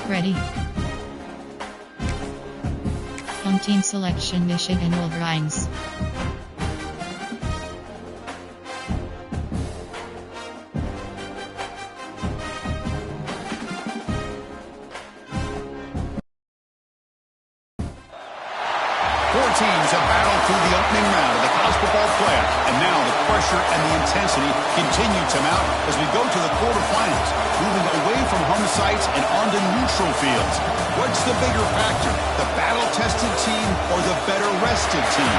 Ready. Home team selection: Michigan Wolverines. Four teams have battled through the opening round of the college football playoff, and now the pressure and the intensity continue to mount as we go to the quarterfinals, moving away from home sites and onto neutral fields. What's the bigger factor, the battle-tested team or the better-rested team?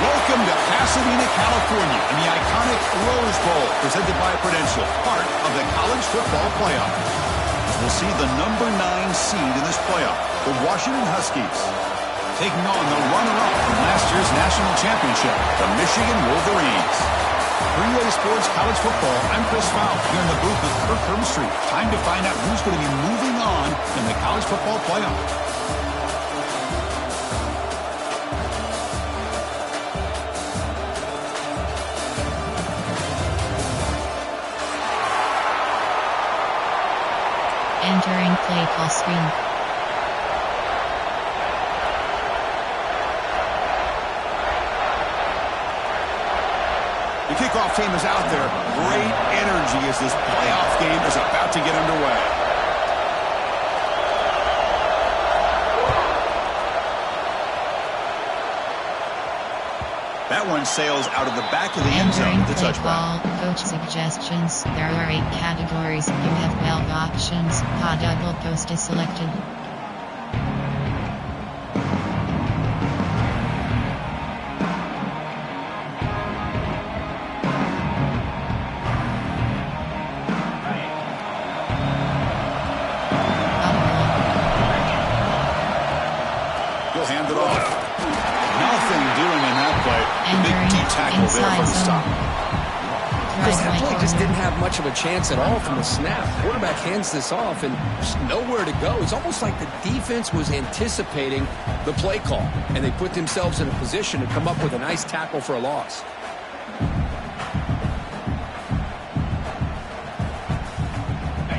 Welcome to Pasadena, California, in the iconic Rose Bowl, presented by Prudential, part of the college football playoff. We'll see the number 9 seed in this playoff, the Washington Huskies, taking on the runner-up from last year's national championship, the Michigan Wolverines. 3-Way Sports College Football, I'm Chris Fowl, here in the booth with Kirk Herbstreit. Time to find out who's going to be moving on in the college football playoff. Entering play call screen. The kickoff team is out there. Great energy as this playoff game is about to get underway. That one sails out of the back of the end zone with the touchback. Coach suggestions. There are 8 categories. You have 12 options. A double post is selected. He'll hand it off. Nothing doing in that play. Big D tackle there for the stop. Because that play just didn't have much of a chance at all from the snap. Quarterback hands this off and there's nowhere to go. It's almost like the defense was anticipating the play call, and they put themselves in a position to come up with a nice tackle for a loss.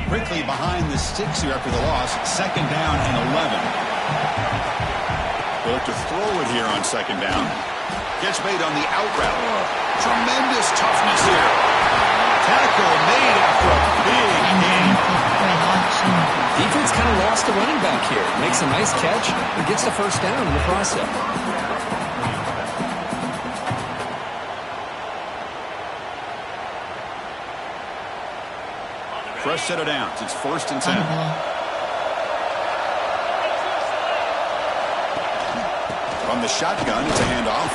Quickly behind the sticks here after the loss. 2nd down and 11. They'll look to throw it here on 2nd down. Gets made on the out route. Tremendous toughness here. Tackle made after a big game. Defense kind of lost the running back here. Makes a nice catch and gets the 1st down in the process. Fresh set of downs. It's 1st and 10. From the shotgun, it's a handoff.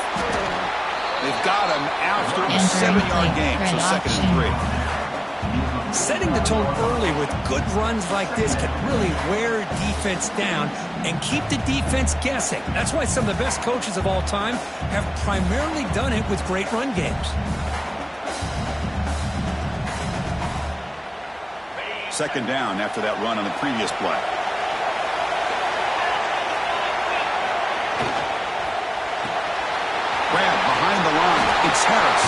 They've got him after a 7-yard gain, so 2nd and 3. Setting the tone early with good runs like this can really wear defense down and keep the defense guessing. That's why some of the best coaches of all time have primarily done it with great run games. 2nd down after that run on the previous play. Grab behind the line. It's Harris.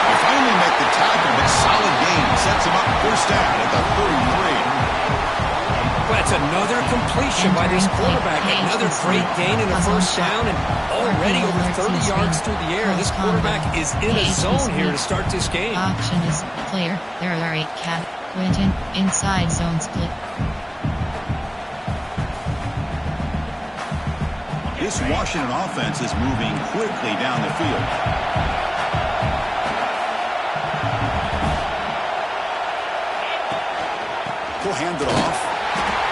They finally make the tackle, but solid gain sets him up 1st down at the 33. But it's another completion by this quarterback. Another great gain in a 1st down, and already over 30 yards through the air. This quarterback is in a zone here to start this game. Option is player. There are 8 cat. Quentin, inside zone split. This Washington offense is moving quickly down the field. He'll hand it off.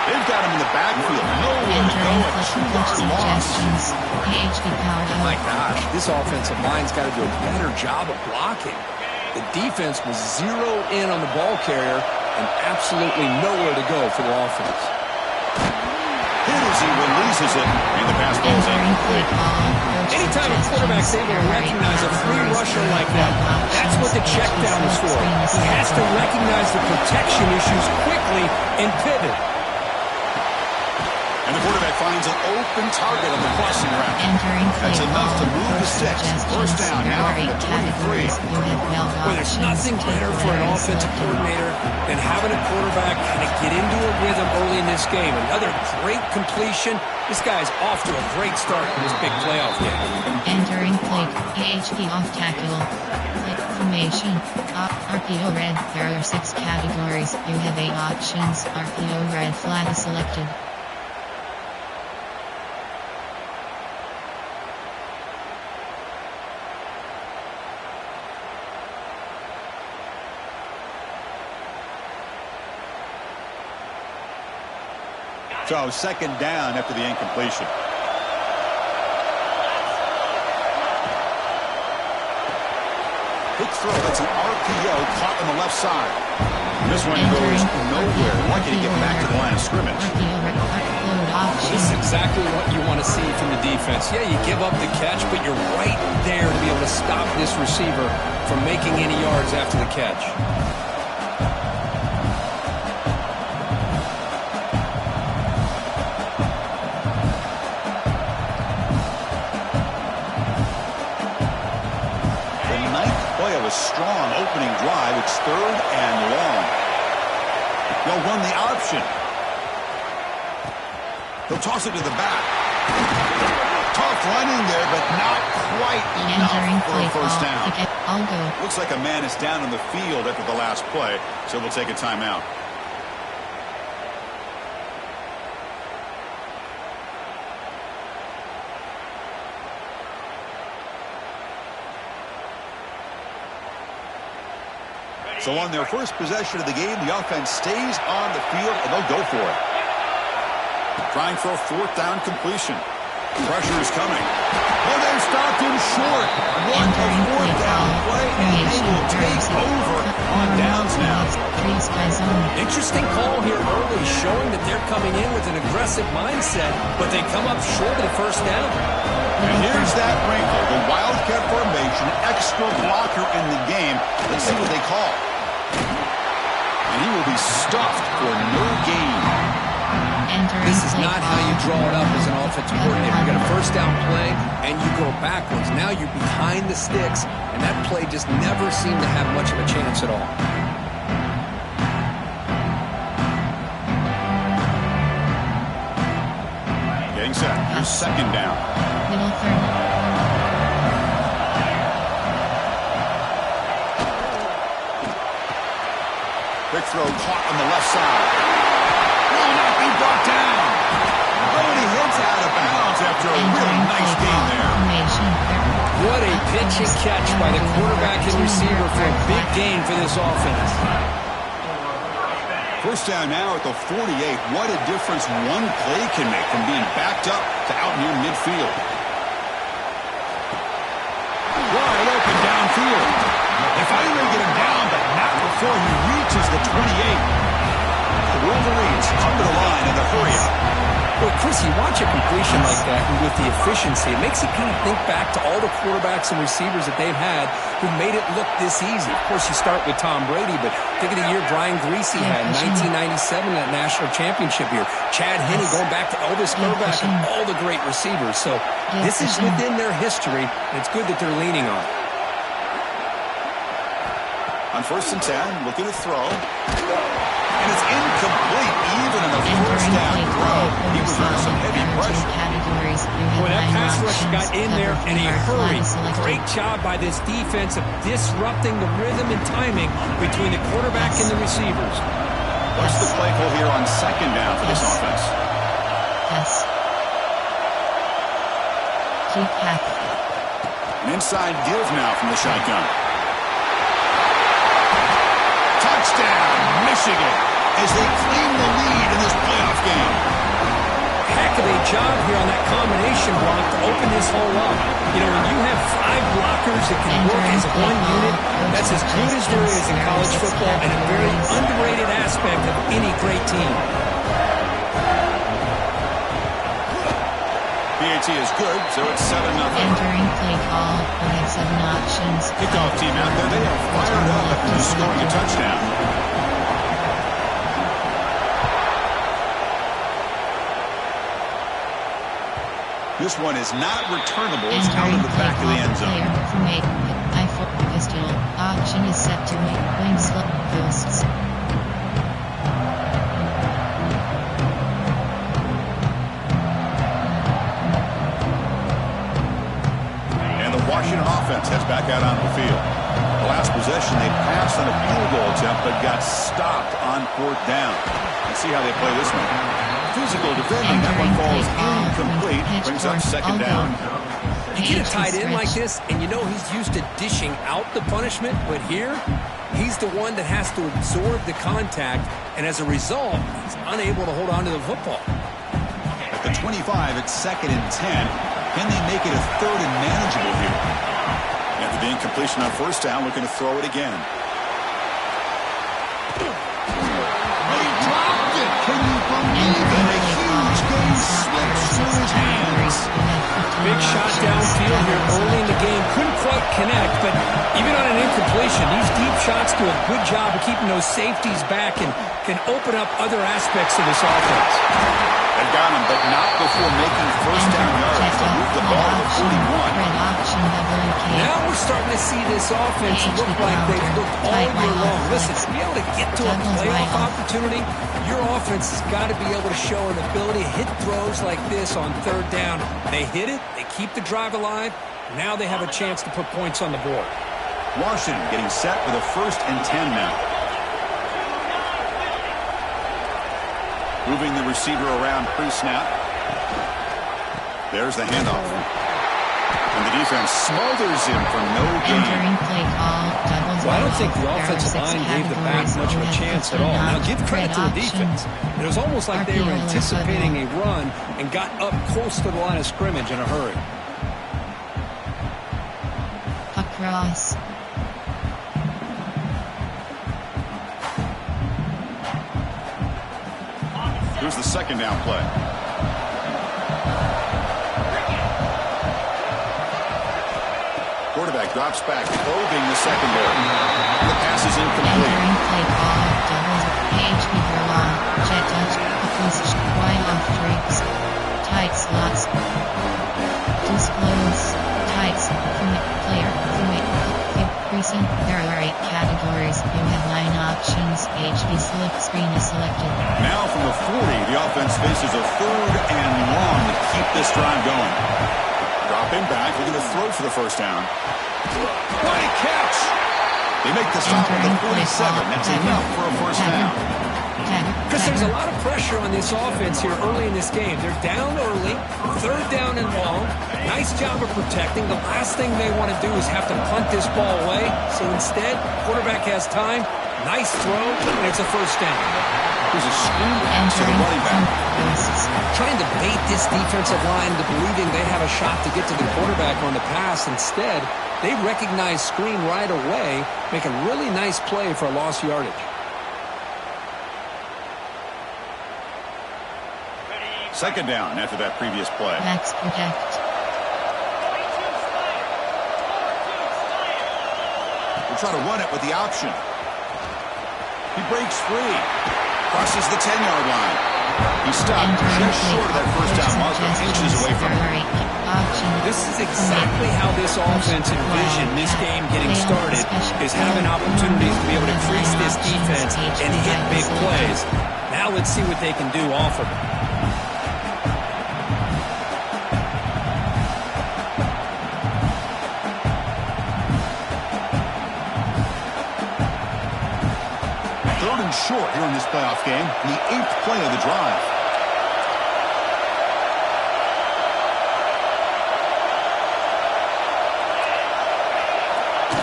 They've got him in the backfield. Nowhere to go. A 2-yard loss. Oh my gosh, this offensive line's got to do a better job of blocking. The defense was zero in on the ball carrier and absolutely nowhere to go for the offense. Hit as he releases it, and the pass ball is incomplete. Anytime a quarterback's able to recognize a free rusher like that, that's what the check down is for. He has to recognize the protection issues quickly and pivot. And And the quarterback finds an open target on the crossing route. Entering play That's enough to move the sticks. First down There now are from 8 the 23. categories. You have 12 Well, there's options. nothing better for an offensive coordinator than having a quarterback kind of get into a rhythm early in this game. Another great completion. This guy's off to a great start in this big playoff game. Entering play AHP off tackle. Play formation. RPO red. There are 6 categories. You have 8 options. RPO red flag is selected. So second down after the incompletion. Quick throw. That's an RPO caught on the left side. This one goes nowhere. Lucky to get back to the line of scrimmage. This is exactly what you want to see from the defense. Yeah, you give up the catch, but you're right there to be able to stop this receiver from making any yards after the catch. Strong opening drive. It's 3rd and long. They'll run the option. They'll toss it to the back. Tough running there, but not quite enough for a first down. I'll go. Looks like a man is down on the field after the last play, so we'll take a timeout. So on their first possession of the game, the offense stays on the field, and they'll go for it. Trying for a 4th down completion. Pressure is coming. Oh, they've stopped him short. What a 4th down play, and they will take over on downs now. Interesting call here early, showing that they're coming in with an aggressive mindset, but they come up short of the first down. And here's that wrinkle, the Wildcat formation, extra blocker in the game. Let's see what they call. And he will be stuffed for no gain. This is not how you draw it up as an offensive coordinator. You got a first down play, and you go backwards. Now you're behind the sticks, and that play just never seemed to have much of a chance at all. Getting set. Here's 2nd down. Middle 3rd. Quick throw caught on the left side. Will not be brought down. Oh, and he heads out of bounds after a really nice gain there. What a pitch and catch by the quarterback and receiver for a big gain for this offense. First down now at the 48. What a difference one play can make from being backed up to out near midfield. Wide open downfield. They finally get him down, but not before he reaches the 28. The Wolverines come to the line in the hurry up. Well, Chris, you watch a completion like that, and with the efficiency, it makes you kind of think back to all the quarterbacks and receivers that they've had who made it look this easy. Of course, you start with Tom Brady, but think of the year Brian Griese had, 1997, that national championship year. Chad Henne going back to Elvis Grbac and all the great receivers. So this is within their history, and it's good that they're leaning on it. On 1st and 10, looking to throw. And it's incomplete, even in the first down throw. He was under some heavy pressure. Well, that pass rush got in there in a hurry. Great job by this defense of disrupting the rhythm and timing between the quarterback and the receivers. What's the play call here on 2nd down for this offense? Yes. Keep back. An inside give now from the shotgun. Touchdown, Michigan, as they claim the lead in this playoff game. Heck of a job here on that combination block to open this hole up. You know, when you have 5 blockers that can work as one unit, that's as good as there is in college football and a very underrated aspect of any great team. PAT is good, so it's 7-0. Entering play call. We have 7 options. Kickoff team out there. They are fired up after just scoring a touchdown. This one is not returnable. It's out of the back of the end zone. Option is set to make wing slip posts. And the Washington offense heads back out on the field. The last possession, they passed on a field goal attempt, but got stopped on 4th down. Let's see how they play this one. Physical defending, that one falls incomplete. Brings up 2nd down. You get a tight end like this, and you know he's used to dishing out the punishment, but here, he's the one that has to absorb the contact, and as a result, he's unable to hold on to the football. At the 25, it's 2nd and 10. Can they make it a 3rd and manageable here? After the incompletion on 1st down, looking to throw it again. They dropped it! Can you believe it? A huge game slips through his hands. Big shot downfield here early in the game. Couldn't quite connect, but even on an incompletion, these deep shots do a good job of keeping those safeties back and can open up other aspects of this offense. They got him, but not before making 1st down yards to move the ball to 41. Now we're starting to see this offense look like they've looked all year long. Listen, to be able to get to a playoff opportunity, your offense has got to be able to show an ability to hit throws like this on 3rd down. They hit it, they keep the drive alive. Now they have a chance to put points on the board. Washington getting set for the 1st and 10 now. Moving the receiver around pre-snap. There's the handoff. And the defense smothers him for no gain. Well, I don't think the offensive line gave the back much of a chance at all. Now, give credit to the defense. It was almost like they were anticipating a run and got up close to the line of scrimmage in a hurry. Across. Here's the 2nd down play. Quarterback drops back, probing the secondary. The pass is incomplete. Entering play call, doubles, PHP Verlaw, jet touch, post, wide off tricks, tight slots, disclose, tights, player, recent, there are 8 categories, you have 9 options, HB select screen is selected. Now from the 40, the offense faces a 3rd and long to keep this drive going. Dropping back, looking to throw for the 1st down. What a catch! They make the stop at the 47. That's enough for a 1st down. Because there's a lot of pressure on this offense here early in this game. They're down early, 3rd down and long. Nice job of protecting. The last thing they want to do is have to punt this ball away. So instead, quarterback has time. Nice throw, and it's a 1st down. There's a screen pass to the running back. Trying to bait this defensive line into believing they have a shot to get to the quarterback on the pass. Instead, they recognize screen right away, make a really nice play for a lost yardage. 2nd down after that previous play. Max protect. We'll try to run it with the option. He breaks free. Crosses the 10-yard line. He stopped just short of that 1st down marker, inches away from it. This is exactly how this offense envisioned this game getting started, is having opportunities to be able to crease this defense and hit big plays. Now let's see what they can do off of it. Short here in this playoff game, the 8th play of the drive.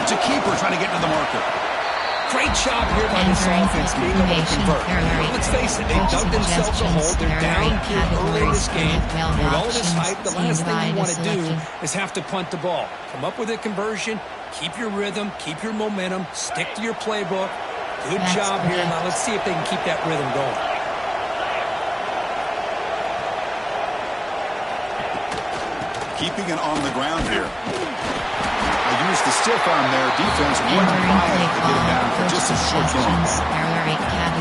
It's a keeper trying to get to the marker. Great job here by this offense being able to convert. Well, let's face it, they dug themselves a hole. They're down here early in this game. With all this hype, the last thing you want to do is have to punt the ball. Come up with a conversion, keep your rhythm, keep your momentum, stick to your playbook. Good job here. Now let's see if they can keep that rhythm going. Keeping it on the ground here. I used the stiff arm there. Defense wouldn't buy it to get it down for just a short game.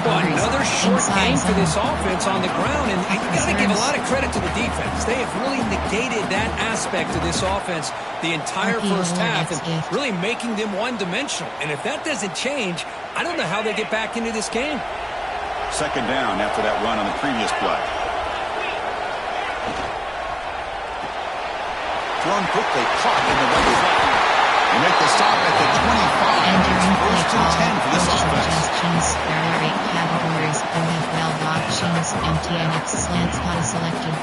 Well, categories. another short Inside game for zone. this offense on the ground, and you got to give a lot of credit to the defense. They have really negated that aspect of this offense the entire RPO first half and gift. really making them one-dimensional. And if that doesn't change, I don't know how they get back into this game. Second down after that run on the previous play. Thrown quickly, caught in the right spot. They make the stop at the 25. Entering It's play first and call. 10 for this Coach offense. suggestions. There are 8 categories. You have valve options. Empty and X slants not selected.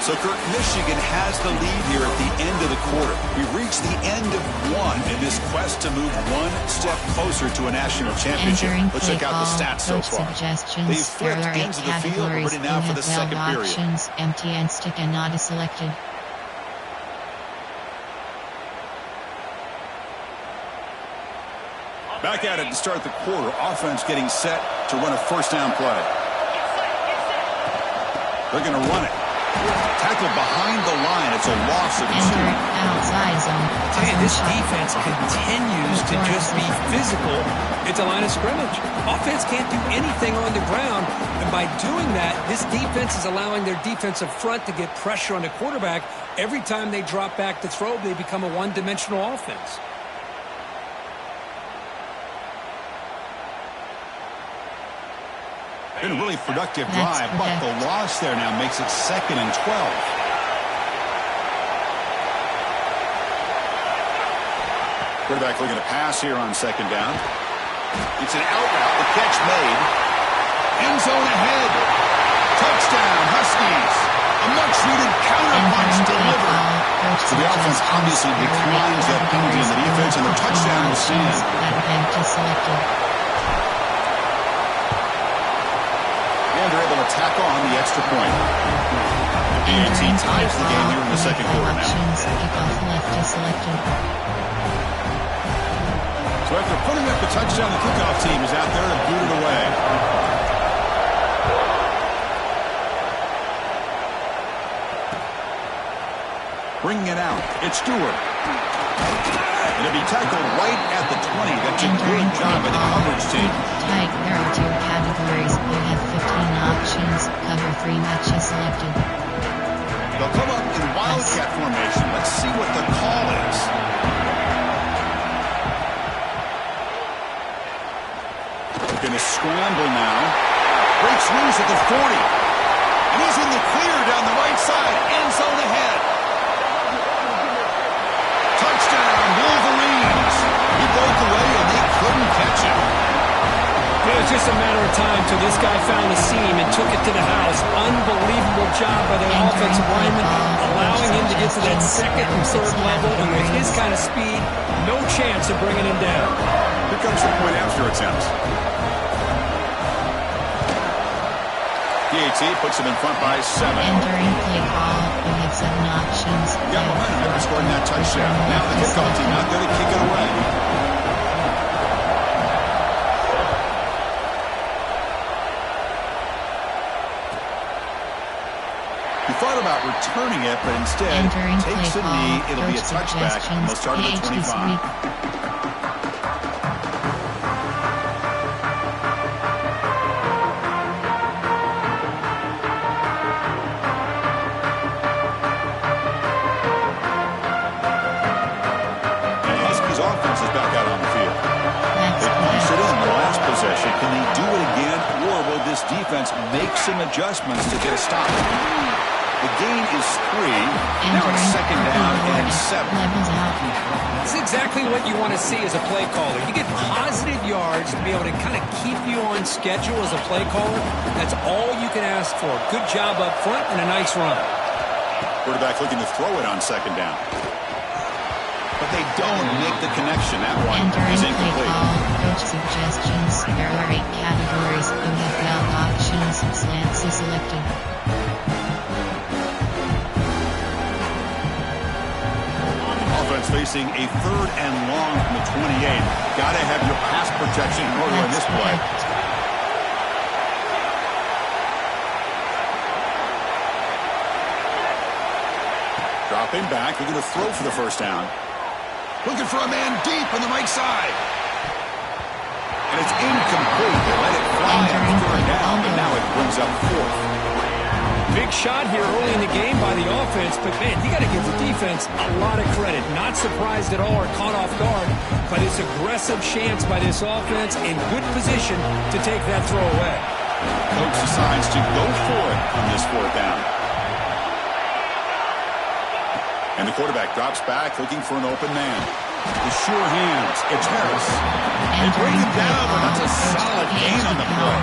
So, Kirk, Michigan has the lead here at the end of the quarter. We've reached the end of one in this quest to move one step closer to a national championship. Entering Let's play check out the call. stats so Coach far. suggestions. They've There flipped are 8 ends of the field. We're categories. ready now You for have the second valve period. options. Empty and stick and not selected. Back at it to start the quarter. Offense getting set to run a first down play. They're going to run it. Tackled behind the line. It's a loss of 2. Enter outside zone. Hey, this defense continues to just be physical at the line of scrimmage. Offense can't do anything on the ground, and by doing that, this defense is allowing their defensive front to get pressure on the quarterback. Every time they drop back to throw, they become a one-dimensional offense. Been a really productive That's drive, but the loss there now makes it 2nd and 12. Quarterback looking to pass here on 2nd down. It's an out route. The catch made. End zone ahead. Touchdown, Huskies. A much-needed counter-punch delivered. So the offense obviously declines that penalty in the defense, and the touchdown will stand. And they're able to tack on the extra point. The AT ties the game here in the second quarter now. Kickoff left is selected. So after putting up the touchdown, the kickoff team is out there to boot it away. Bringing it out, it's Stewart. It'll be tackled right at the 20. That's a good job by the coverage team. Tight, there are 2 categories. You have 15 options. Cover 3 matches selected. They'll come up in wildcat formation. Let's see what the call is. Going to scramble now. Breaks loose at the 40. And he's in the clear down the right side. End zone ahead. Touchdown, Wolverines. He broke away and they couldn't catch him. It was just a matter of time till this guy found the seam and took it to the house. Unbelievable job by their offensive lineman, allowing him to get to that 2nd and 3rd level, and with his kind of speed, no chance of bringing him down. Here comes the point after attempt. PAT puts him in front by 7. Entering play call. You have 7 options. Got momentum after scoring that touchdown. Now the kickoff team out there to kick it away. He thought about returning it, but instead Entering takes play a call. knee. It'll be a Coach touchback, and they'll start at the suggestions. 25. Can they do it again, or will this defense make some adjustments to get a stop? The gain is 3. Now it's 2nd down and 7. That's exactly what you want to see as a play caller. You get positive yards to be able to kind of keep you on schedule as a play caller. That's all you can ask for. Good job up front and a nice run. Quarterback looking to throw it on 2nd down. But they don't make the connection. That one is incomplete. Coach suggestions. There are 8 categories. You have valve options. Slants is selected. Offense facing a 3rd and long from the 28. Got to have your pass protection in order on this play. Dropping back. They're going to throw for the first down. Looking for a man deep on the right side. And it's incomplete. They let it fly on third down, but now it brings up fourth. Big shot here early in the game by the offense, but, man, you got to give the defense a lot of credit. Not surprised at all or caught off guard by this aggressive chance by this offense in good position to take that throw away. Coach decides to go for it on this fourth down. And the quarterback drops back looking for an open man. With sure hands, it's Harris. They bring him down, but that's a solid gain on the play.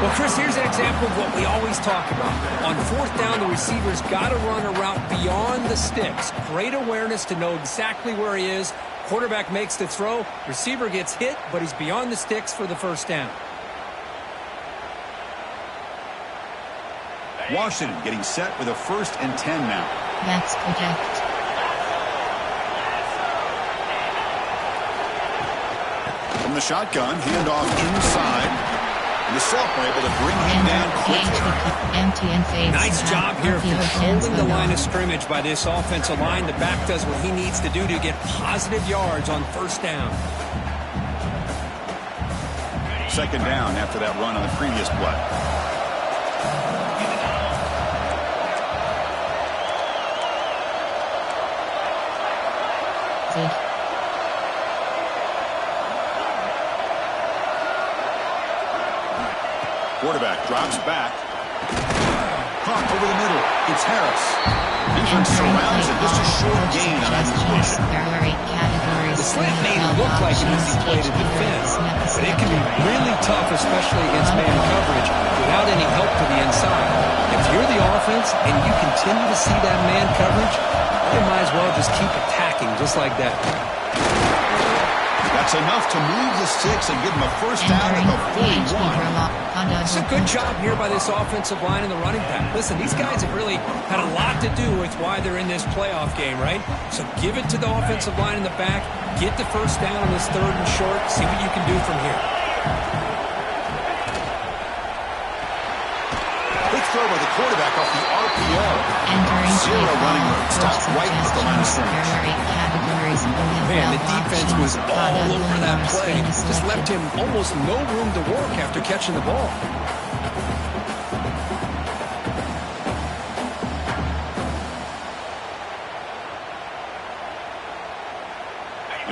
Well, Chris, here's an example of what we always talk about. On fourth down, the receiver's got to run a route beyond the sticks. Great awareness to know exactly where he is. Quarterback makes the throw. Receiver gets hit, but he's beyond the sticks for the first down. Washington getting set with a 1st and 10 now. Let's protect. From the shotgun, handoff inside. The sophomore able to bring him down quickly. Empty and fades. Nice job here controlling the line of scrimmage by this offensive line. The back does what he needs to do to get positive yards on first down. 2nd down after that run on the previous play. Quarterback drops back. Caught over the middle. It's Harris. Defense surrounds it. Just a short gain on that completion. The slant may look like an easy play to defend, but it can be really tough, especially against man coverage, without any help to the inside. If you're the offense and you continue to see that man coverage, you might as well just keep attacking just like that. That's enough to move the sticks and give them a first down at the 41. It's a good job here by this offensive line and the running back. Listen, these guys have really had a lot to do with why they're in this playoff game, right? So give it to the offensive line in the back. Get the first down on this 3rd and short. See what you can do from here. Quick throw by the quarterback off the RPO. Zero running room. Stops right at the line of scrimmage. Man, the defense was all over that play. Just left him almost no room to work after catching the ball.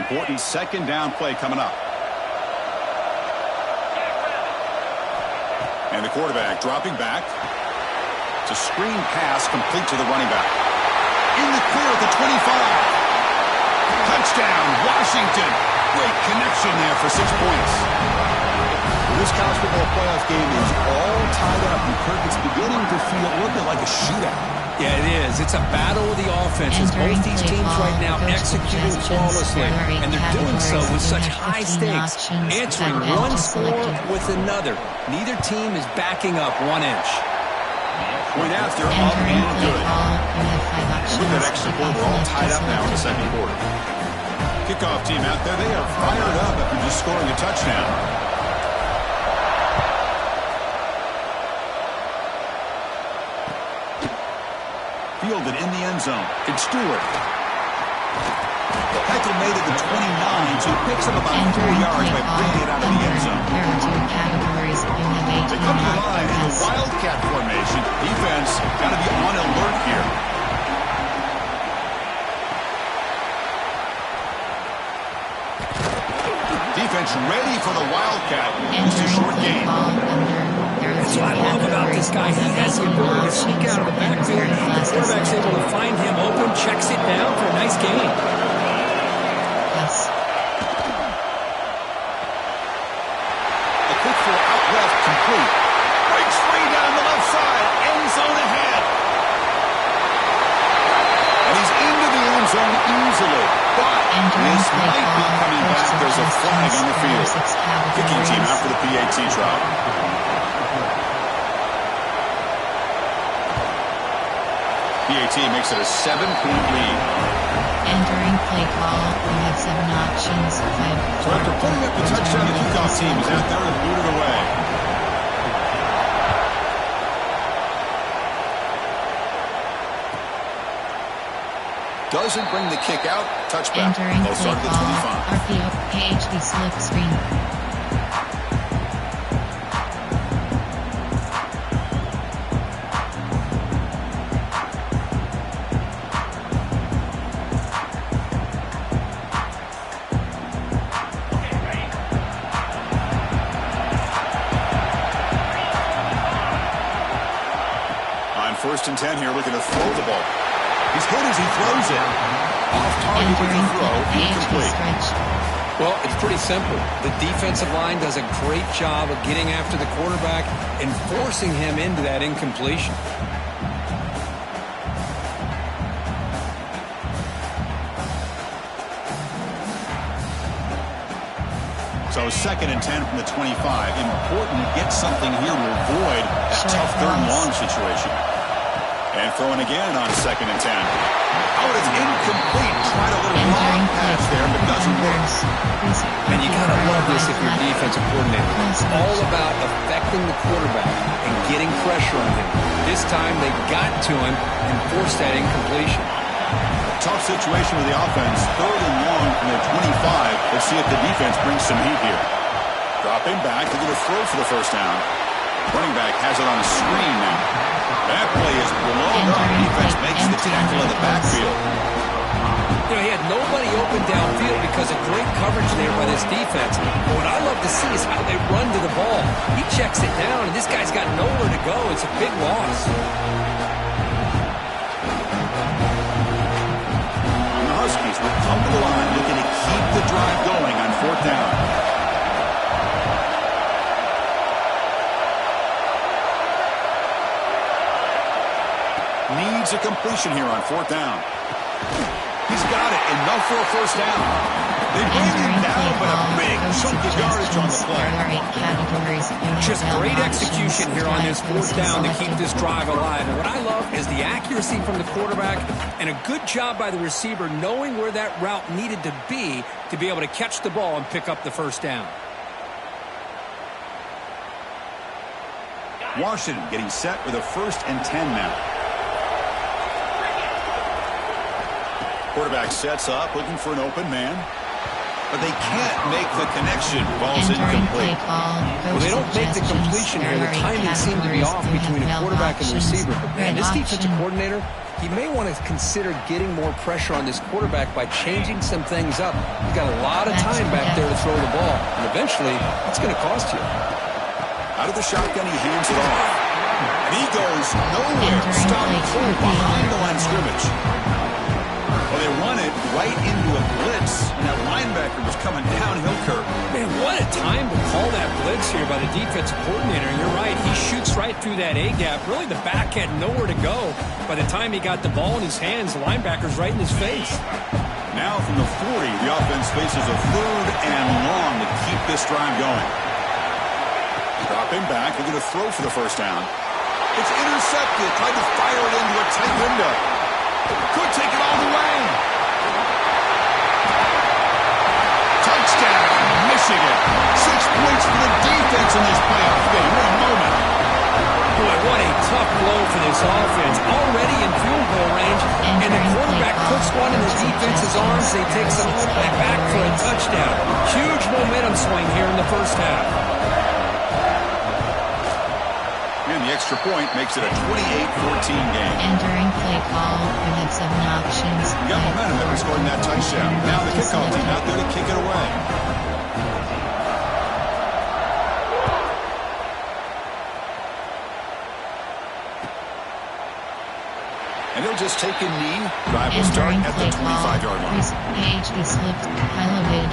Important 2nd down play coming up. And the quarterback dropping back. It's a screen pass complete to the running back. In the clear at the 25. Touchdown, Washington. Great connection there for 6 points. This college football playoff game is all tied up. And Kirk, it's beginning to feel a little bit like a shootout. Yeah, it is. It's a battle of the offenses. Both these teams right now executing flawlessly, and they're doing so with such high stakes, answering one score with another. Neither team is backing up 1 inch. Point after, up and good. With that extra point, we're all tied up now in the 2nd quarter. Kickoff team out there, they are fired up after just scoring a touchdown. Fielded in the end zone. It's Stewart. Heckle made it to 29, so he picks up about 4 yards by bringing it out of the end zone. They come to the line in the Wildcat formation. Defense got to be on alert here. Defense ready for the Wildcat. Just a short game. That's what I love about this guy. He has the ability to sneak out of the backfield. The quarterback's able to find him open, checks it down for a nice gain. Yes. A quick throw out left, complete. Breaks free down the left side. End zone ahead. And he's into the end zone easily. But this might be coming back. There's a flag on the field. Kicking team out for the PAT trial. PAT makes it a 7-point lead. Entering play call, we have 7 options. So after putting up the touchdown, the kickoff team is out there and booted away. Doesn't bring the kick out. Touchback. Entering They'll play start at the call. 25. RPO PHP slip screen. On 1st and 10 here, looking to throw the ball. He's hit as he throws it. Off target with the Entering throw. PHP Incomplete. stretch. Well, it's pretty simple. The defensive line does a great job of getting after the quarterback and forcing him into that incompletion. So 2nd and 10 from the 25. Important to get something here to avoid that Short tough 3rd and pass. long situation. And throwing again on 2nd and 10. Oh, it's incomplete. Tried a little long Entering pass there, but doesn't work. And you gotta love this if you're defensive coordinator. It's all about affecting the quarterback and getting pressure on him. This time they got to him and forced that incompletion. Tough situation with the offense. 3rd and long from their 25. Let's see if the defense brings some heat here. Dropping back. They're going to throw for the 1st down. Running back has it on a screen now. That play is blown up. Defense makes the tackle in the backfield. You know, he had nobody open downfield because of great coverage there by this defense. But what I love to see is how they run to the ball. He checks it down, and this guy's got nowhere to go. It's a big loss. And the Huskies will come to the line looking to keep the drive going on 4th down. Needs a completion here on 4th down. He's got it. Enough for a 1st down. They bring him down, but a big chunk of yardage on the play. Just great execution here on this 4th down to keep this drive alive. And what I love is the accuracy from the quarterback and a good job by the receiver knowing where that route needed to be able to catch the ball and pick up the 1st down. Washington getting set with a 1st and 10 now. Quarterback sets up, looking for an open man. But they can't make the connection. Ball's incomplete. Well, they don't make the completion here. The timing seemed to be off between a quarterback and the receiver. But man, this defensive coordinator, he may want to consider getting more pressure on this quarterback by changing some things up. He's got a lot of time back there to throw the ball. And eventually, it's going to cost you. Out of the shotgun, he hands it off. And he goes nowhere. Stopped cold behind the line of scrimmage. Well, they run it right into a blitz, and that linebacker was coming downhill curve. Man, what a time to call that blitz here by the defensive coordinator. And you're right, he shoots right through that A-gap. Really, the back had nowhere to go. By the time he got the ball in his hands, the linebacker's right in his face. Now from the 40, the offense faces a 3rd and long to keep this drive going. Dropping back, they're going to throw for the 1st down. It's intercepted. Tried to fire it into a tight window. Could take it all the way. Touchdown, Michigan. 6 points for the defense in this playoff game. What a moment. Boy, what a tough blow for this offense. Already in field goal range, and the quarterback puts one in the defense's arms. They take some movement back for a touchdown. Huge momentum swing here in the 1st half. And the extra point makes it a 28-14 game. Entering play call, you had 7 options. You got momentum after scoring that touchdown. Now the kickoff team out there to kick it away. And he'll just take a knee. Drive will start at the 25-yard line. Page is slipped, highlighted.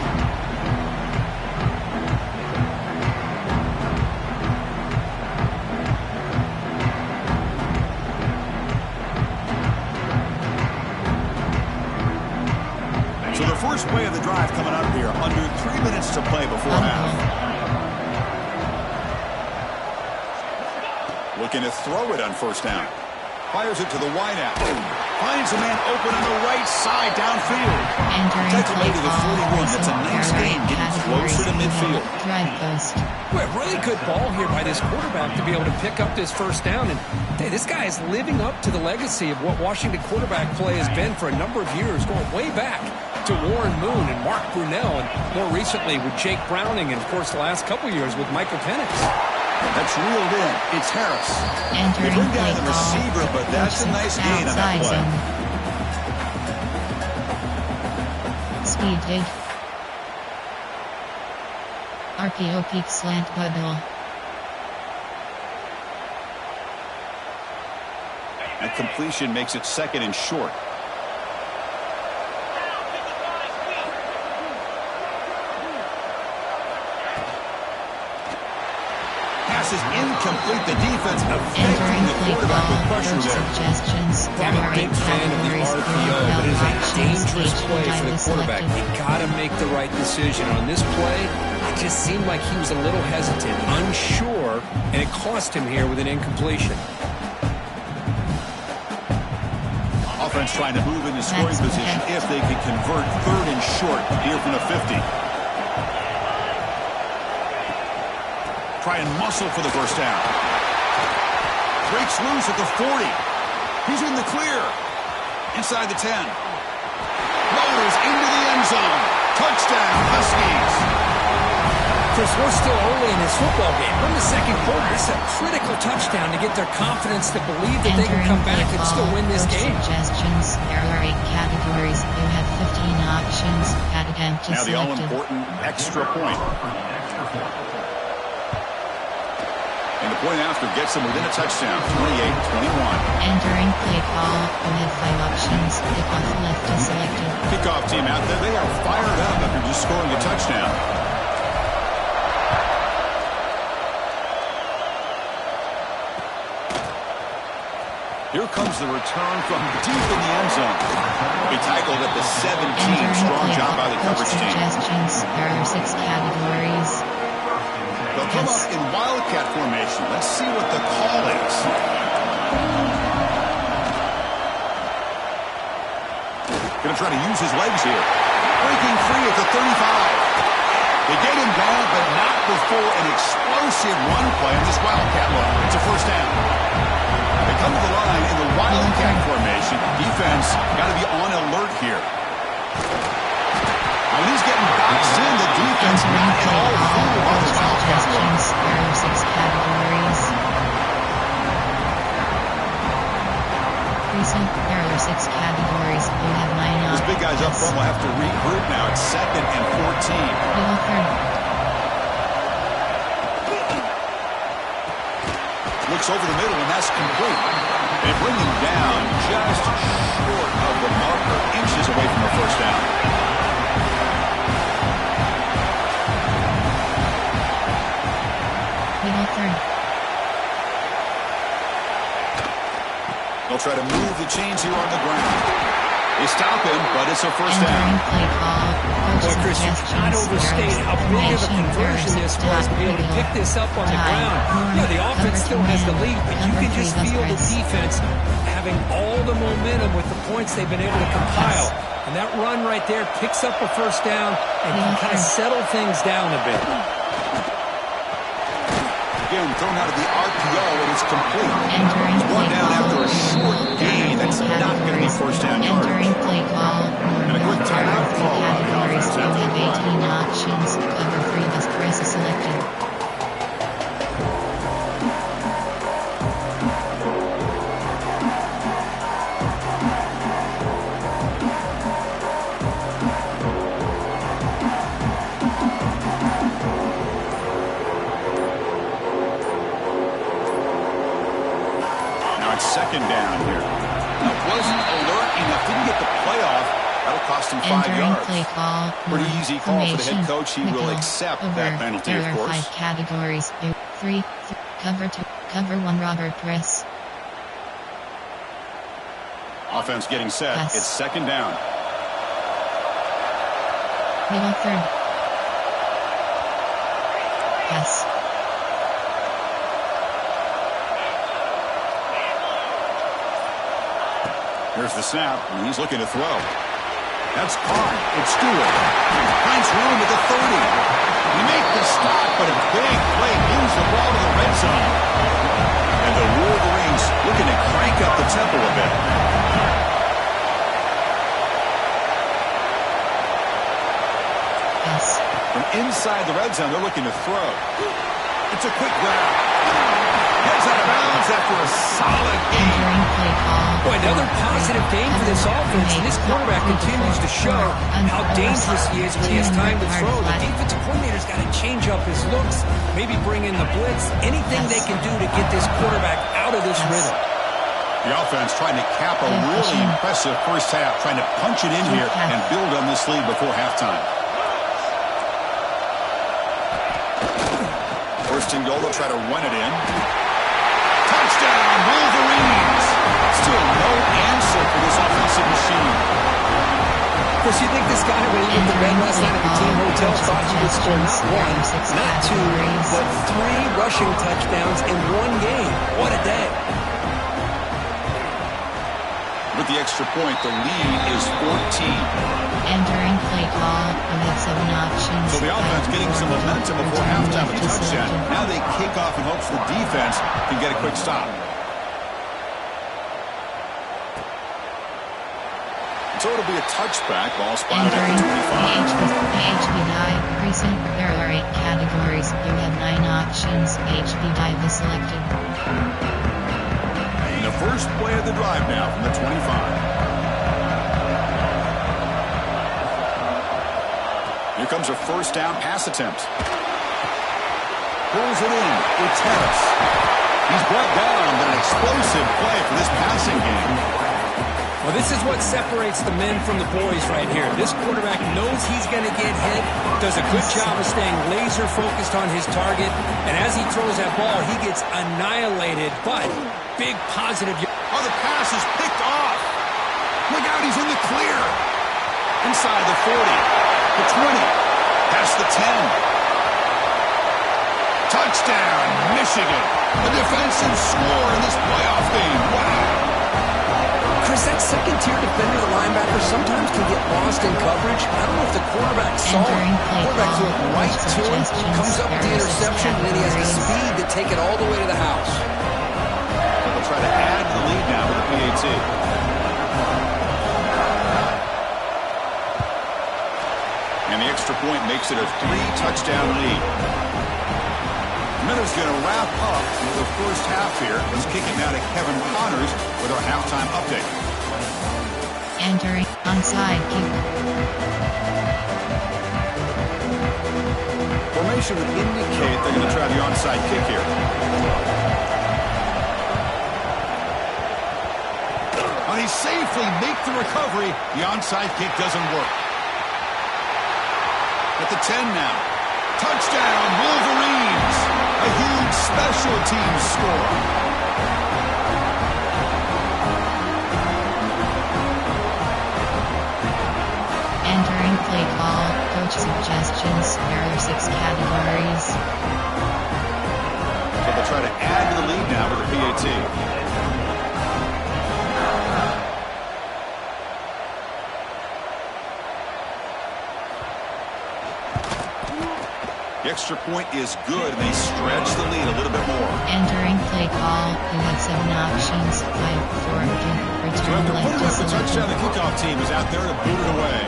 So the first play of the drive coming up here, under 3 minutes to play before half. Looking to throw it on 1st down. Fires it to the wideout. Finds a man open on the right side downfield. Entering Tackle play made to the call. 41. That's a nice gain, getting closer to midfield. Drive post. Well, really good ball here by this quarterback to be able to pick up this first down. And hey, this guy is living up to the legacy of what Washington quarterback play has been for a number of years, going way back to Warren Moon and Mark Brunell, and more recently with Jake Browning, and of course the last couple years with Michael Penix. That's reeled in. It's Harris. Entering They bring play down the call. receiver, but that's a nice gain on that play. Speed dig. RPO peak slant bubble. That completion makes it second and short. Pass is incomplete. The defense affecting Entering the play quarterback with call. pressure Coach there. suggestions. I'm a big fan of the RPO, but it is a dangerous play for the quarterback. You got to make the right decision. On this play, it just seemed like he was a little hesitant, unsure, and it cost him here with an incompletion. Offense trying to move into scoring position if they can convert third and short here from the 50. Try and muscle for the first down. Breaks loose at the 40. He's in the clear. Inside the 10. Motors into the end zone. Touchdown, Huskies. Chris, we're still early in this football game. We're in the second quarter. This is a critical touchdown to get their confidence to believe that they can come back and still win this game. Suggestions. There are 8 categories. You have 15 options. At attempt Now the selected. all-important extra point. And the point after gets them within a touchdown, 28-21. Entering play call. You have 5 options. Kickoff left is selected. Kickoff team out there, they are fired up after just scoring a touchdown. Here comes the return from deep in the end zone. He tackled at the 17. Strong job by the coverage team. Suggestions. There are 6 categories. They'll come up in wildcat formation. Let's see what the call is. Going to try to use his legs here. Breaking free at the 35. They get him down, but not before an explosive run play on this wildcat look. It's a first down. They come to the line in the wildcat formation. Defense got to be on alert here. When he's getting boxed in, the defense not at all cool on the wildcat look. There are 6 categories. Recent. There are 6 categories. You have 9 options. These big guys up front will have to regroup now. It's second and 14. Middle third. Looks over the middle, and that's complete. They bring him down just short of the marker, inches away from the first down. Middle third. They'll try to move the chains here on the ground. They stop him, but it's a first Entering down. play call. Boy, Coach Chris, you cannot suggestions. overstate how big of a Formation. conversion this was to be able to pick this up on the ground. Yeah, the offense still has the lead, but you can just feel the defense having all the momentum with the points they've been able to compile. And that run right there picks up a first down and can kind of settle things down a bit. Again, thrown out of the RPO, and it's complete. Entering It's one play down call. after a short gain. That's not going to be first down yardage. Entering play call. And a quick timeout Three call. categories. You have 18 options. Cover 3 must press is selected. Now it's second down here. Now wasn't alert enough. Didn't get the playoff. That'll cost him 5 Entering yards. play call. Pretty easy call for the head Formation. coach. He will Nickel. accept Over. that penalty, There of are course. 5 categories. 3. Cover 2. Cover 1 Robert press. Offense getting set. Pass. It's second down. Middle third. Pass. Here's the snap, and he's looking to throw. That's caught. It's Stewart. Finds room at the 30. He makes the stop, but a big play moves the ball to the red zone. And the Wolverines looking to crank up the tempo a bit. Yes. From inside the red zone, they're looking to throw. It's a quick grab. Heads out of bounds after a solid game. Entering play call. Boy, another positive game for this offense, and this quarterback continues to show how dangerous he is when he has time to throw. The defensive coordinator's got to change up his looks, maybe bring in the blitz, anything they can do to get this quarterback out of this rhythm. The offense trying to cap a really impressive first half, trying to punch it in here and build on this lead before halftime. First and goal, they'll try to run it in. Touchdown, Wolverines! Still no answer for this offensive machine. Of course, you think this guy, when he went to bed last night at the team hotel, thought he would score not one, not two, but 3 rushing touchdowns in one game. What a day. With the extra point, the lead is 14. Entering play call. You have 7 options. So the offense getting some momentum before halftime with a touchdown. Now they kick off in hopes the defense can get a quick stop. So it'll be a touchback. Ball spotted at the 25. HB dive. Recent. There are 8 categories. You have 9 options. HB dive is selected. And the first play of the drive now from the 25. Here comes a first down pass attempt. Pulls it in. It's Harris. He's brought down, but an explosive play for this passing game. Well, this is what separates the men from the boys right here. This quarterback knows he's going to get hit, does a good job of staying laser focused on his target, and as he throws that ball, he gets annihilated, but big positive. Oh, the pass is picked off. Look out, he's in the clear. Inside the 40, the 20, past the 10. Touchdown, Michigan. A defensive score in this playoff game. Wow. Chris, that second-tier defender, the linebacker, sometimes can get lost in coverage. I don't know if the quarterback saw it. The quarterback went right to him, comes up with the interception, and then he has the speed to take it all the way to the house. They'll try to add the lead now with the PAT. And the extra point makes it a 3-touchdown lead. Miller's going to wrap up the first half here. Let's kick it now to Kevin Connors with our halftime update. Entering onside kick. Formation would indicate they're going to try the onside kick here. When he safely makes the recovery, the onside kick doesn't work. At the 10 now. Touchdown, Wolverines! A huge special teams score. Entering play call. Coach suggestions. There are 6 categories. So they'll try to add to the lead now with the PAT. The extra point is good, and they stretch the lead a little bit more. Entering play call. You have 7 options. 5 forward. So Return after left putting to up the touchdown, the kickoff team is out there to boot it away.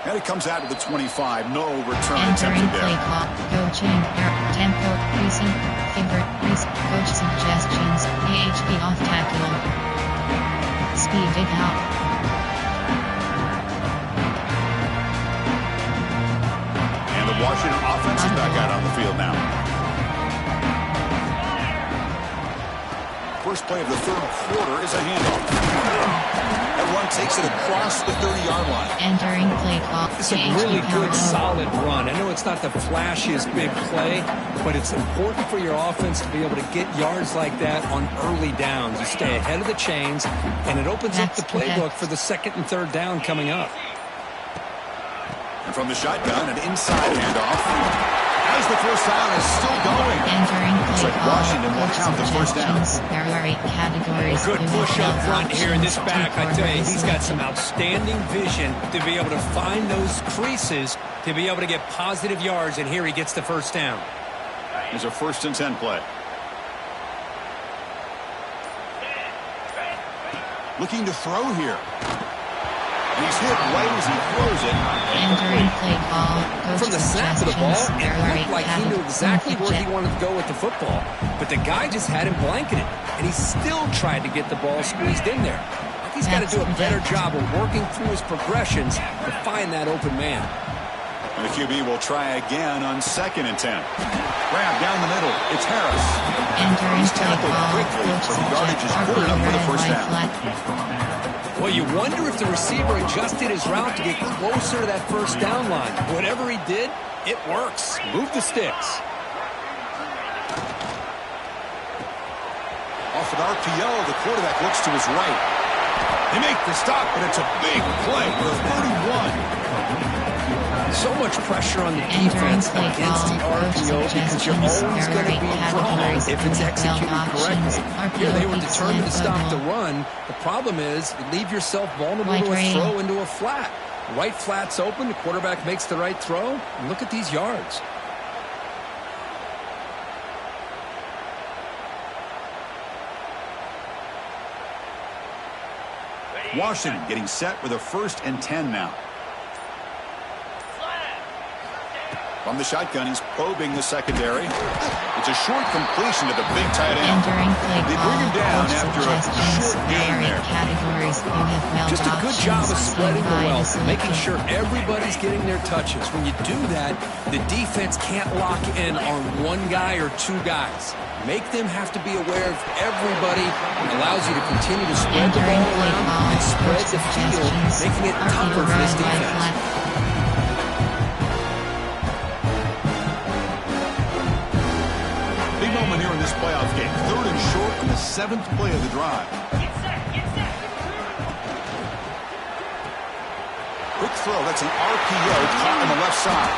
And it comes out to the 25. No return Entering attempted play there. call. Coaching. Tempo. Recent. Favorite. Coach suggestions. AHP off tackle. Speed it out. And the Washington offense is back out on the field now. First play of the third quarter is a handoff. That one takes it across the 30-yard line. Entering play call. It's a really good, solid run. I know it's not the flashiest big play, but it's important for your offense to be able to get yards like that on early downs. You stay ahead of the chains, and it opens up the playbook for the second and third down coming up. And from the shotgun, an inside handoff. As the first down is still going. Entering Looks play like call, Washington will count the first down. There are 8 categories. Good You push have up front here in this options, back. two I tell you, quarterbacks he's got some selected. outstanding vision to be able to find those creases to be able to get positive yards, and here he gets the first down. Here's a 1st and 10 play. Looking to throw here. He's hit right as he throws it. Entering play call, coach From the snap of the ball, suggestions. it There are 8 looked like he knew categories. exactly Don't where he forget. wanted to go with the football. But the guy just had him blanketed, and he still tried to get the ball squeezed in there. I think he's got to do a better job of working through his progressions to find that open man. And the QB will try again on 2nd and 10. Grab down the middle. It's Harris. Entering He's play tackled call, quickly, coach but the yardage is suggests good enough for the RPO first red, down. white flag. Well, you wonder if the receiver adjusted his route to get closer to that first down line. Whatever he did, it works. Move the sticks. Off an RPO, the quarterback looks to his right. They make the stop, but it's a big play for the 31. So much pressure on the Entering defense play against the call, coach RPO because you're always suggestions. going to There be are 8 wrong categories. if it's You have executed options. correctly. Here, they were RPO determined to stop the football. run. The problem is you leave yourself vulnerable White to a rain. throw into a flat. Right flat's open. The quarterback makes the right throw. And look at these yards. Washington getting set with a 1st and 10 now. From the shotgun, he's probing the secondary. It's a short completion to the big tight end. Entering play They call, bring him down coach after a suggestions. short There gain are 8 there. categories. You have well Just a good job of options. spreading the By wealth, selected. making sure everybody's getting their touches. When you do that, the defense can't lock in on one guy or 2 guys. Make them have to be aware of everybody. It allows you to continue to spread the Entering ball play around call, and spread coach the field, suggestions. making it RPO tougher for this red, white defense. flag. Big moment here in this playoff game. 3rd and short on the 7th play of the drive. Quick throw. That's an RPO caught on the left side.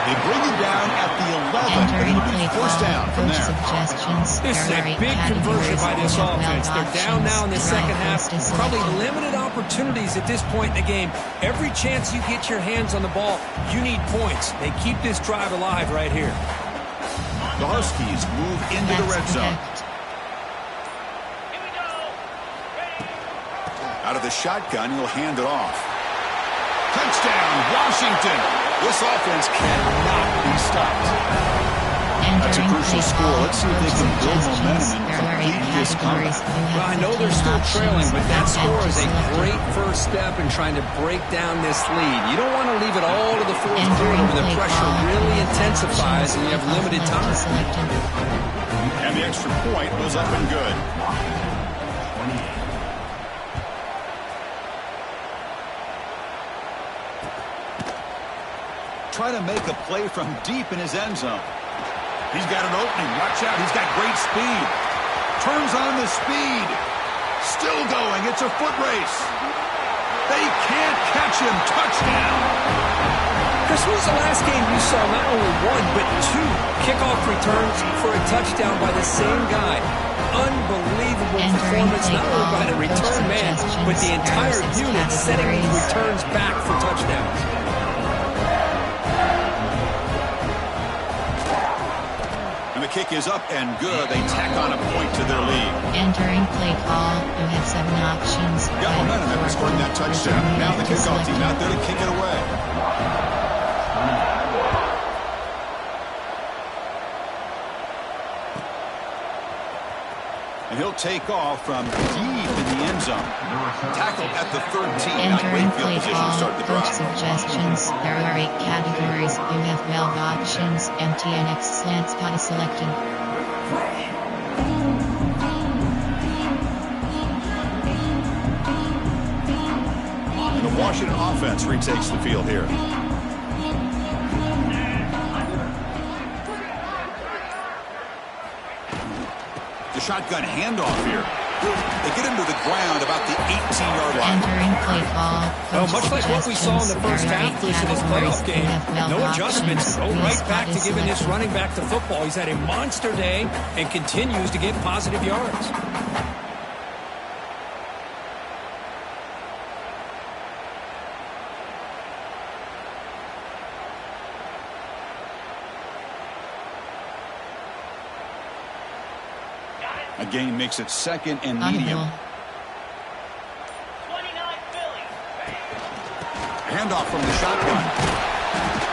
They bring him down at the 11, and Entering it'll be play first call, down from coach there. suggestions. This is There a are 8 big conversion categories. by this You have well offense. They're down now in the options. second half. Drive first is Probably selected. limited opportunities at this point in the game. Every chance you get your hands on the ball, you need points. They keep this drive alive right here. The Huskies move into the red That's zone. correct. Out of the shotgun, he'll hand it off. Touchdown, Washington. This offense cannot be stopped. That's a Entering crucial play score. call, Let's see if they coach can build suggestions. momentum and There are 8 complete this categories. comeback. You Well, I have know they're 15 still trailing, options. but that That's score is a selected. great first step in trying to break down this lead. You don't want to leave it all to the fourth Entering quarter when the play pressure call, really you have intensifies options. and you have Left limited is time. selected. And the extra point was up and good. Try to make a play from deep in his end zone. He's got an opening. Watch out. He's got great speed. Turns on the speed. Still going. It's a foot race. They can't catch him. Touchdown. Chris, when was the last game you saw not only 1, but 2 kickoff returns for a touchdown by the same guy? Unbelievable Entering performance, play not only by the call, return coach man, but the suggestions. entire There are 6 unit setting these categories. returns back for touchdowns. And the kick is up and good. They tack on a point to their lead. Entering play call, you have 7 options. Got momentum after scoring that touchdown. Now the kickoff team out there to kick it away. And he'll take off from deep in the end zone. Tackled at the 13. Not great Entering field play position to call, start the coach drive. suggestions. There are 8 categories. You have 12 options. MTNX slants got selected. And the Washington offense retakes the field here. The shotgun handoff here. They get him to the ground about the 18-yard line. Entering play call. Well, much like what we saw in the first half in this playoff game, no adjustments. Go right back to giving this running back the football. He's had a monster day and continues to get positive yards. Again, makes it second and medium. Handoff from the shotgun.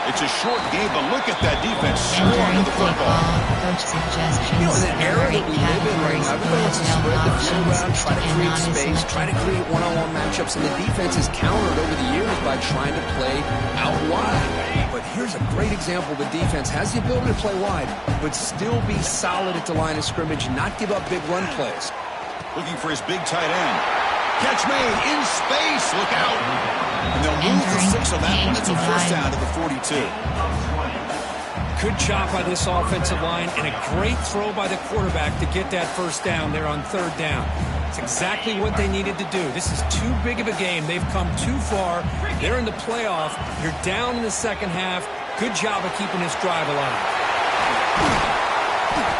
It's a short game, but look at that defense swarm to the football. Coach suggestions. You know, in an era that we live in right now, everybody wants to spread the field around, try to create space, try to create one-on-one matchups, and the defense has countered over the years by trying to play out wide. But here's a great example. The defense has the ability to play wide, but still be solid at the line of scrimmage and not give up big run plays. Looking for his big tight end. Catch made in space. Look out. And they'll move for 6 on that one. It's a first down to the 42. Good job by this offensive line and a great throw by the quarterback to get that first down there on third down. It's exactly what they needed to do. This is too big of a game. They've come too far. They're in the playoff. You're down in the second half. Good job of keeping this drive alive.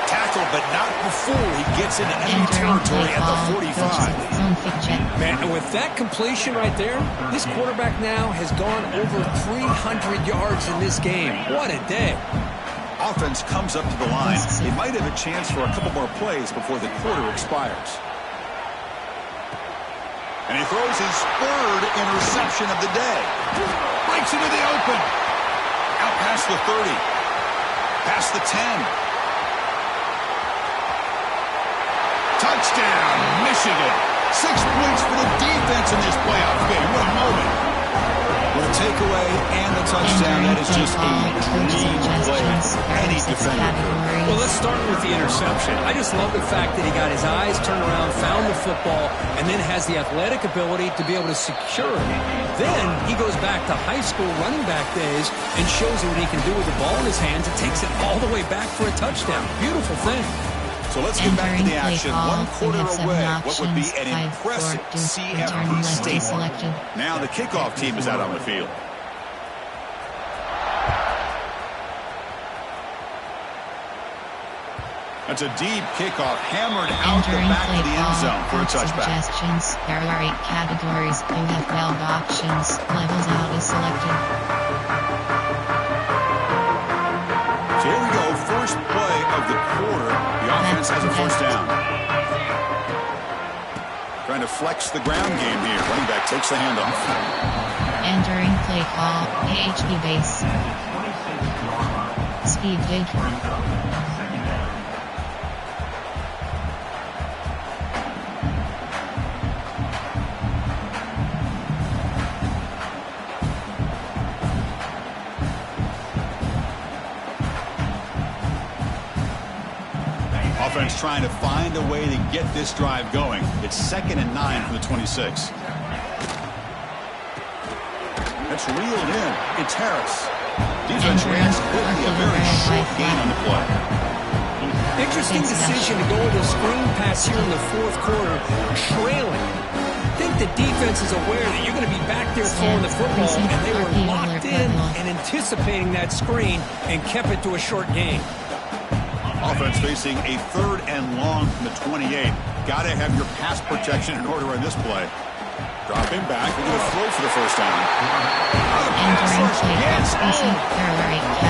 Tackled, but not before he gets into enemy territory at the 45. Man, and with that completion right there, this quarterback now has gone over 300 yards in this game. What a day. Offense comes up to the line. They might have a chance for a couple more plays before the quarter expires. And he throws his third interception of the day. Breaks into the open. Out past the 30. Past the 10. Touchdown, Michigan. 6 points for the defense in this playoff game. What a moment. With a takeaway and the touchdown, that is just a dream play. Any defender could. Well, let's start with the interception. I just love the fact that he got his eyes turned around, found the football, and then has the athletic ability to be able to secure it. Then he goes back to high school running back days and shows you what he can do with the ball in his hands and takes it all the way back for a touchdown. Beautiful thing. So let's get back to the action. 1 quarter away. What would be an impressive CFP statement. Now the kickoff team is out on the field. That's a deep kickoff, hammered out the back of the end zone for a touchback. Suggestions. There are 8 categories. You have 12 options. Levels out is selected. So here we go. First play of the quarter. The offense has a first down. Trying to flex the ground game here. Running back takes the handoff. Entering play call. PHP base. Speed dig. Offense trying to find a way to get this drive going. It's 2nd and 9 from the 26. That's reeled in. It's Harris. Defense reacts quickly. A very short gain on the play. Interesting decision to go with a screen pass here in the fourth quarter, trailing. I think the defense is aware that you're going to be back there throwing the football, and they were locked in and anticipating that screen and kept it to a short gain. Offense facing a 3rd and long from the 28. Got to have your pass protection in order in this play. Dropping back. We're going to throw for the first down.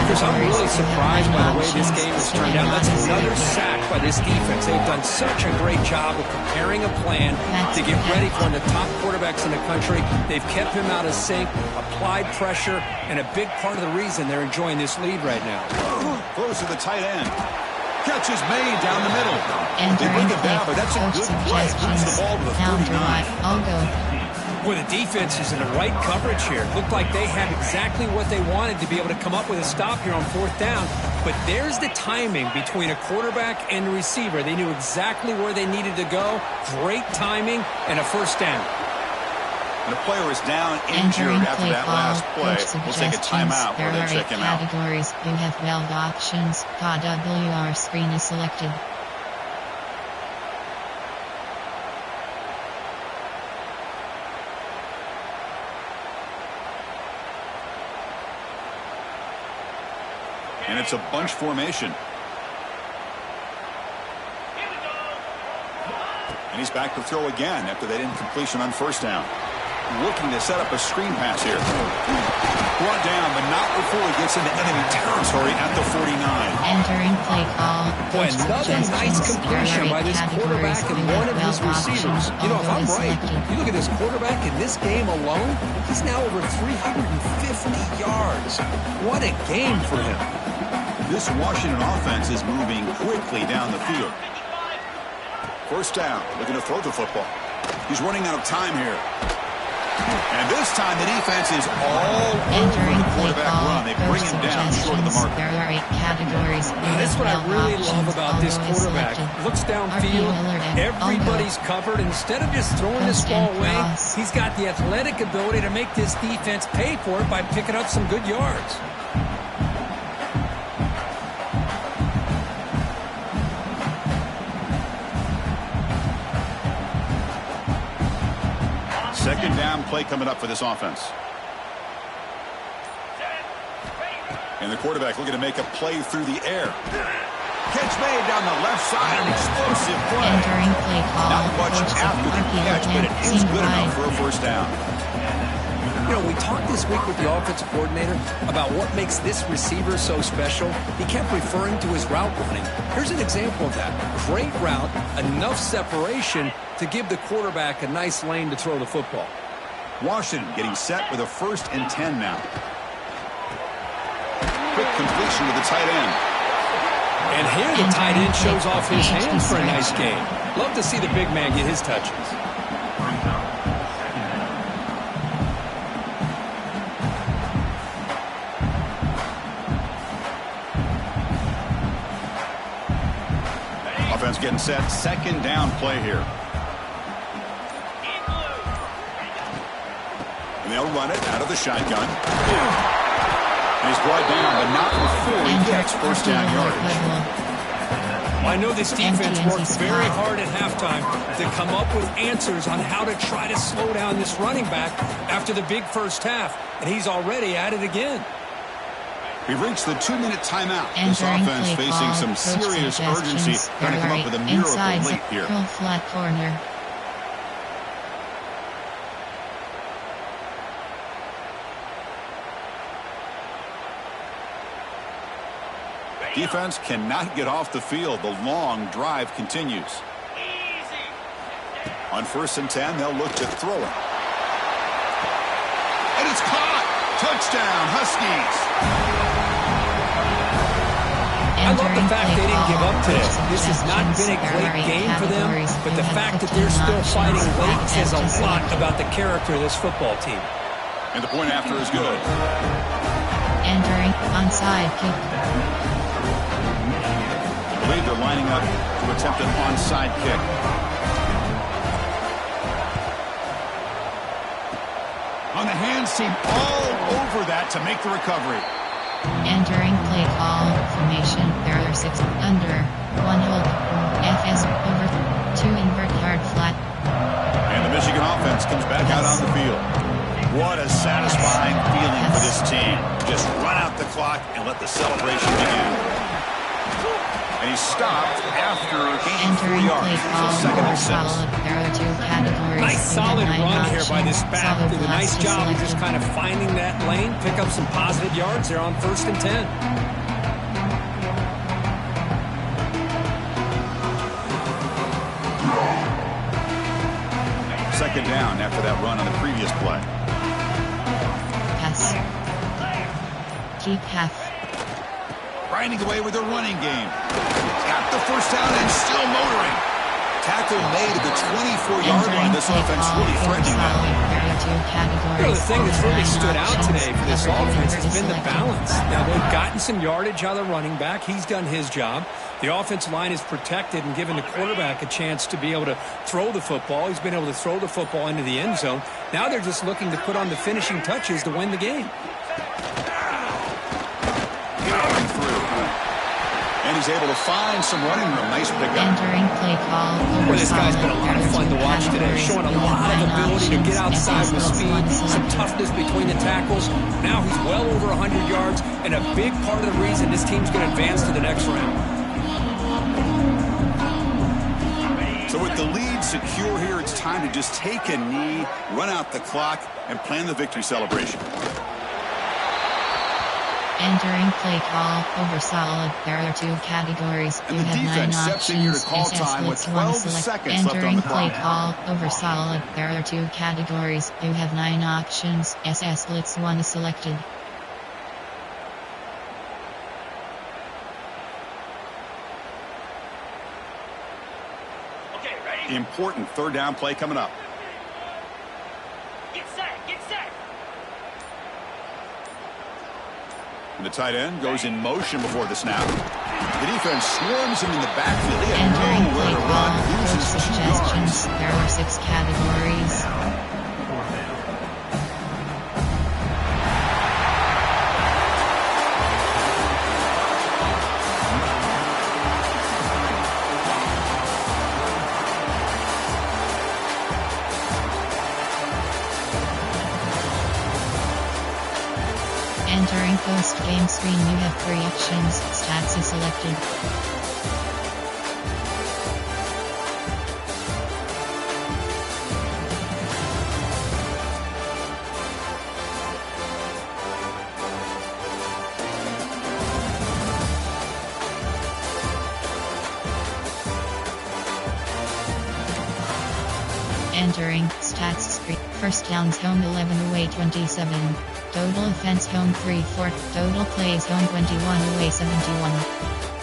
Chris, I'm really surprised by the way this game has turned out. That's another sack by this defense. They've done such a great job of preparing a plan to get ready for one of the top quarterbacks in the country. They've kept him out of sync, applied pressure, and a big part of the reason they're enjoying this lead right now. Throws to the tight end. Catch is made down the middle. They bring it down, but that's a good play. Moves the ball to the 39. Boy, the defense is in the right coverage here. Looked like they had exactly what they wanted to be able to come up with a stop here on 4th down. But there's the timing between a quarterback and the receiver. They knew exactly where they needed to go. Great timing and a first down. And the player is down injured after that last play. We'll take a timeout while they check him out. Categories. You have 12 options. KWR screen is selected. And it's a bunch formation. And he's back to throw again after that incompletion on first down. Looking to set up a screen pass here. Brought down, but not before he gets into enemy territory at the 49. Entering play call. Boy, another nice completion by this quarterback and one of his receivers. You know, if I'm right, you look at this quarterback in this game alone, he's now over 350 yards. What a game for him. This Washington offense is moving quickly down the field. First down, looking to throw the football. He's running out of time here. And this time the defense is all over the quarterback run. They bring him down short of the mark. There are 8 categories. That's what I really love about this quarterback. Looks downfield, everybody's covered. Instead of just throwing this ball away, he's got the athletic ability to make this defense pay for it by picking up some good yards. Second down play coming up for this offense. And the quarterback looking to make a play through the air. Catch made down the left side. An explosive play. Entering play call. Not much after the catch, but it is good enough for a first down. You know, we talked this week with the offensive coordinator about what makes this receiver so special. He kept referring to his route running. Here's an example of that. Great route, enough separation to give the quarterback a nice lane to throw the football. Washington getting set with a 1st and 10 now. Quick completion to the tight end. And here the tight end shows off his hands for a nice game. Love to see the big man get his touches. Offense getting set. Second down play here. And they'll run it out of the shotgun. And he's brought down, but not before he gets first down yardage. I know this defense worked very hard at halftime to come up with answers on how to try to slow down this running back after the big first half. And he's already at it again. We've reached the 2-minute timeout. This offense facing some serious urgency, trying to come up with a miracle late here. Flat corner. Defense cannot get off the field. The long drive continues. On 1st and 10, they'll look to throw it. And it's caught. Touchdown, Huskies. I love the fact they didn't give up today. This has not been a great game for them, but the fact that they're still fighting late says a lot about the character of this football team. And the point after is good. Entering onside kick. I believe they're lining up to attempt an onside kick. On the hands team all over that to make the recovery. Entering play call formation. There are 6 under, 1 hold, FS over, 2 invert yard flat. And the Michigan offense comes back out on the field. What a satisfying feeling for this team. Just run out the clock and let the celebration begin. And he stopped after gaining 4 yards. So 2nd and 6. There are 2 categories. Nice solid run here by this back. Did a nice job of just kind of finding that lane, pick up some positive yards there on 1st and 10. Second down after that run on the previous play. Pass. Keep half. Grinding away with their running game. Got the first down and still motoring. Tackle made at the 24-yard line. This offense really threatening them. You know, the thing that's really stood out today for this offense has been the balance. Now, they've gotten some yardage out of the running back. He's done his job. The offensive line is protected and given the quarterback a chance to be able to throw the football. He's been able to throw the football into the end zone. Now they're just looking to put on the finishing touches to win the game. And he's able to find some running room. Nice pickup. Entering play call. Boy, this guy's been a lot of fun to watch today. Showing a lot of ability to get outside with speed, some toughness between the tackles. Now he's well over 100 yards, and a big part of the reason this team's going to advance to the next round. So with the lead secure here, it's time to just take a knee, run out the clock, and plan the victory celebration. Entering play call over solid. There are two categories. And you the have 9 defense steps in here to options. call SS time with splits 12 1 select. seconds left on Entering the play clock. call over solid. There are two categories. You have 9 options. SS splits 1 is selected. Okay, ready? Important third down play coming up. Get set, get set. And the tight end goes in motion before the snap. The defense swarms him in the backfield. He had Entering nowhere play to call. run. Coach Loses 2 suggestions. yards. There are 6 categories. Entering post-game screen, you have 3 options. Stats is selected. Entering stats screen. First downs home 11 away 27. Total offense home 3-4. Total plays home 21 away 71.